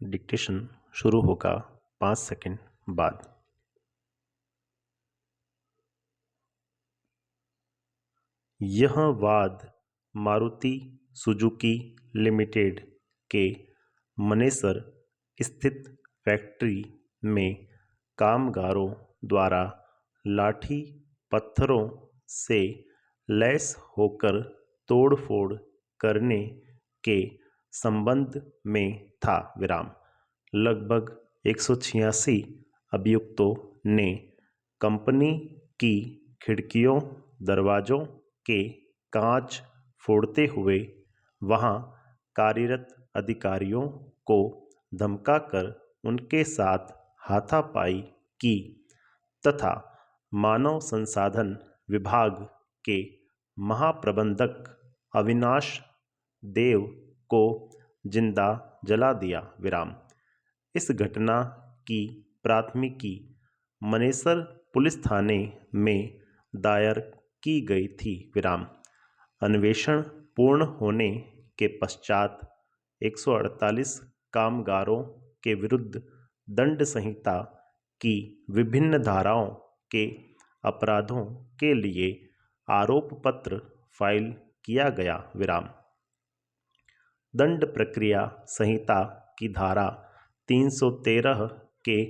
Dictation शुरू होगा 5 second बाद। यह वाद मारुति सुजुकी लिमिटेड के मनेसर स्थित फैक्ट्री में कामगारों द्वारा लाठी पत्थरों से लैस होकर तोड़फोड़ करने के संबंध में था। लगभग 186 अभियुक्तों ने कंपनी की खिड़कियों दरवाजों के कांच फोड़ते हुए वहां कार्यरत अधिकारियों को धमकाकर उनके साथ हाथापाई की तथा मानव संसाधन विभाग के महाप्रबंधक अविनाश देव को जिंदा जला दिया। इस घटना की प्राथमिकी मनेसर पुलिस थाने में दायर की गई थी। अन्वेषण पूर्ण होने के पश्चात 148 कामगारों के विरुद्ध दंड संहिता की विभिन्न धाराओं के अपराधों के लिए आरोप पत्र फाइल किया गया। दंड प्रक्रिया संहिता की धारा 313 के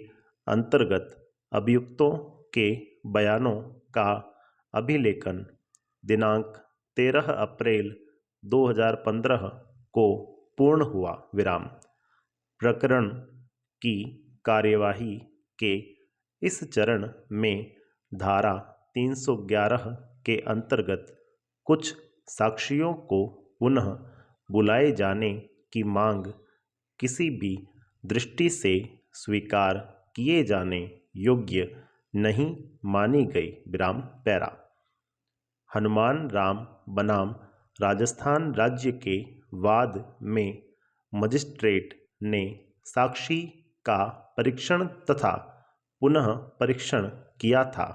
अंतर्गत अभियुक्तों के बयानों का अभिलेखन दिनांक 13 अप्रैल 2015 को पूर्ण हुआ। प्रकरण की कार्यवाही के इस चरण में धारा 311 के अंतर्गत कुछ साक्षियों को पुनः बुलाए जाने की मांग किसी भी दृष्टि से स्वीकार किए जाने योग्य नहीं मानी गई। पैरा हनुमान राम बनाम राजस्थान राज्य के वाद में मजिस्ट्रेट ने साक्षी का परीक्षण तथा पुनः परीक्षण किया था,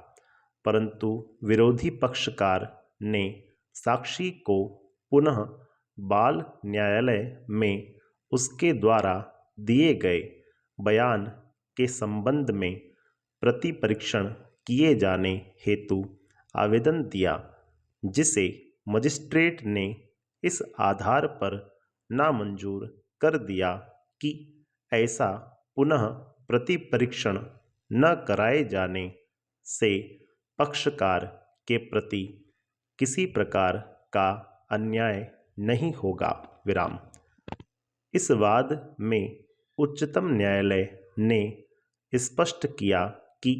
परंतु विरोधी पक्षकार ने साक्षी को पुनः बाल न्यायालय में उसके द्वारा दिए गए बयान के संबंध में प्रति परीक्षण किए जाने हेतु आवेदन दिया, जिसे मजिस्ट्रेट ने इस आधार पर नामंजूर कर दिया कि ऐसा पुनः प्रति परीक्षण न कराए जाने से पक्षकार के प्रति किसी प्रकार का अन्याय नहीं होगा। इस वाद में उच्चतम न्यायालय ने स्पष्ट किया कि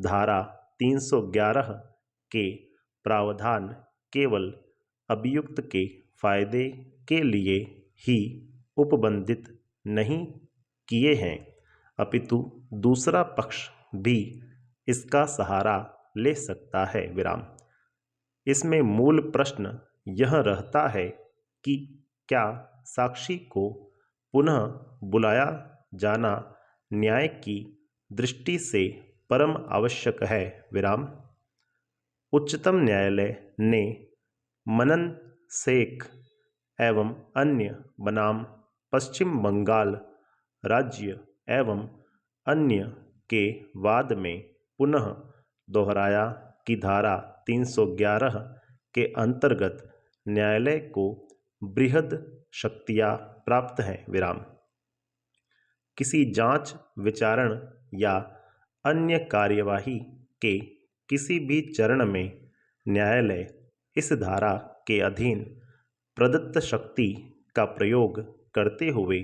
धारा 311 के प्रावधान केवल अभियुक्त के फायदे के लिए ही उपबंधित नहीं किए हैं, अपितु दूसरा पक्ष भी इसका सहारा ले सकता है। इसमें मूल प्रश्न यह रहता है कि क्या साक्षी को पुनः बुलाया जाना न्याय की दृष्टि से परम आवश्यक है। उच्चतम न्यायालय ने मनन शेख एवं अन्य बनाम पश्चिम बंगाल राज्य एवं अन्य के वाद में पुनः दोहराया कि धारा 311 के अंतर्गत न्यायालय को बृहद शक्तियां प्राप्त हैं। किसी जांच विचारण या अन्य कार्यवाही के किसी भी चरण में न्यायालय इस धारा के अधीन प्रदत्त शक्ति का प्रयोग करते हुए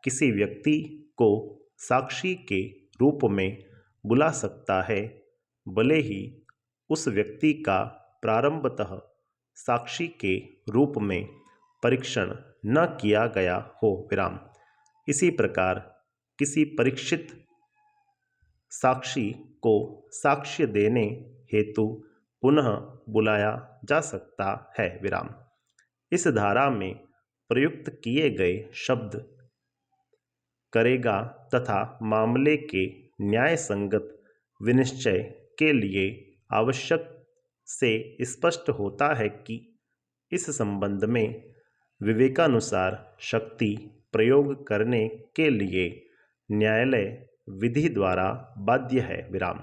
किसी व्यक्ति को साक्षी के रूप में बुला सकता है, भले ही उस व्यक्ति का प्रारंभतः साक्षी के रूप में परीक्षण न किया गया हो। इसी प्रकार किसी परीक्षित साक्षी को साक्ष्य देने हेतु पुनः बुलाया जा सकता है। इस धारा में प्रयुक्त किए गए शब्द करेगा तथा मामले के न्याय संगत विनिश्चय के लिए आवश्यक से स्पष्ट होता है कि इस संबंध में विवेकानुसार शक्ति प्रयोग करने के लिए न्यायालय विधि द्वारा बाध्य है विराम,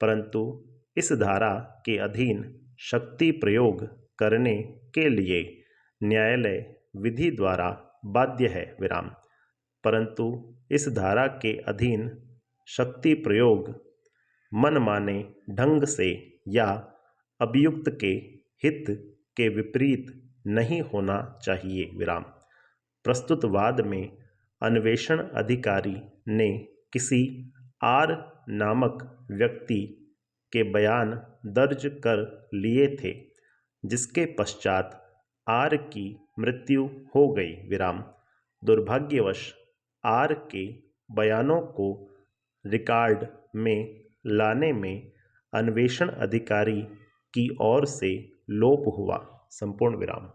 परंतु इस धारा के अधीन शक्ति प्रयोग करने के लिए न्यायालय विधि द्वारा बाध्य है विराम, परंतु इस धारा के अधीन शक्ति प्रयोग मनमाने ढंग से या अभियुक्त के हित के विपरीत नहीं होना चाहिए विराम। प्रस्तुत वाद में अन्वेषण अधिकारी ने किसी आर नामक व्यक्ति के बयान दर्ज कर लिए थे, जिसके पश्चात आर की मृत्यु हो गई विराम। दुर्भाग्यवश आर के बयानों को रिकॉर्ड में लाने में अन्वेषण अधिकारी की ओर से लोप हुआ। संपूर्ण विराम।